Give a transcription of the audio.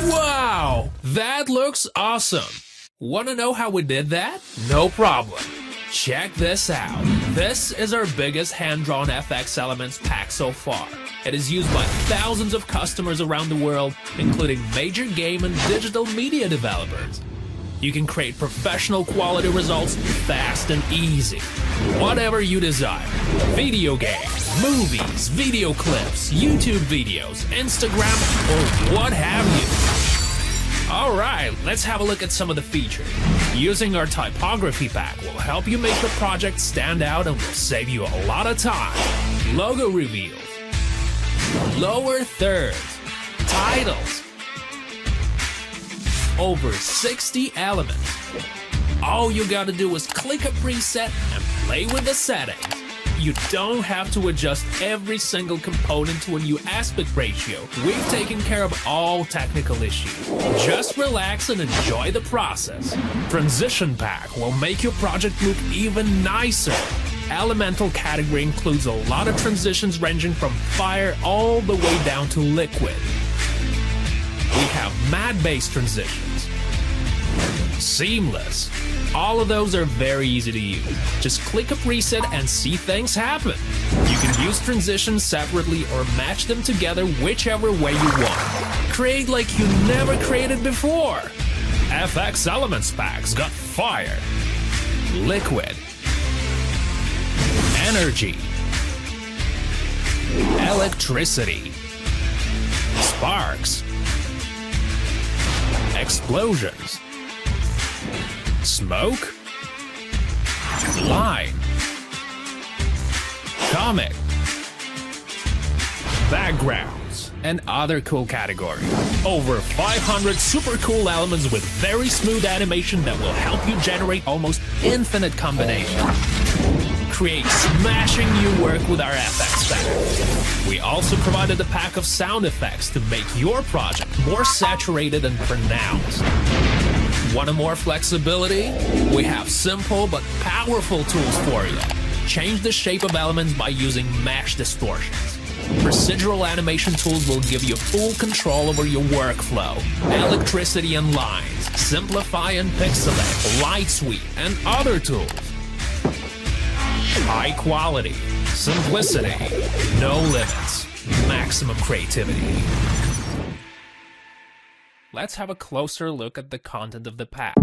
Wow, that looks awesome. Want to know how we did that? No problem. Check this out. This is our biggest hand-drawn FX Elements pack so far. It is used by thousands of customers around the world, including major game and digital media developers. You can create professional quality results fast and easy. Whatever you desire. Video games, movies, video clips, YouTube videos, Instagram, or what have you. Alright, let's have a look at some of the features. Using our typography pack will help you make the project stand out and will save you a lot of time. Logo reveals, lower thirds, titles, over 60 elements. All you gotta do is click a preset and play with the settings. You don't have to adjust every single component to a new aspect ratio. We've taken care of all technical issues. Just relax and enjoy the process. Transition Pack will make your project look even nicer. Elemental category includes a lot of transitions ranging from fire all the way down to liquid. We have matte-based transitions. Seamless. All of those are very easy to use. Just click a preset and see things happen. You can use transitions separately or match them together whichever way you want. Create like you never created before. FX Elements packs got fire, liquid, energy, electricity, sparks, explosions, smoke, line, comic, backgrounds, and other cool categories. Over 500 super cool elements with very smooth animation that will help you generate almost infinite combinations. Create smashing new work with our FX pack. We also provided a pack of sound effects to make your project more saturated and pronounced. Want more flexibility? We have simple but powerful tools for you. Change the shape of elements by using mesh distortions. Residual animation tools will give you full control over your workflow. Electricity and lines, simplify and pixelate, light sweep, and other tools. High quality, simplicity, no limits, maximum creativity. Let's have a closer look at the content of the pack.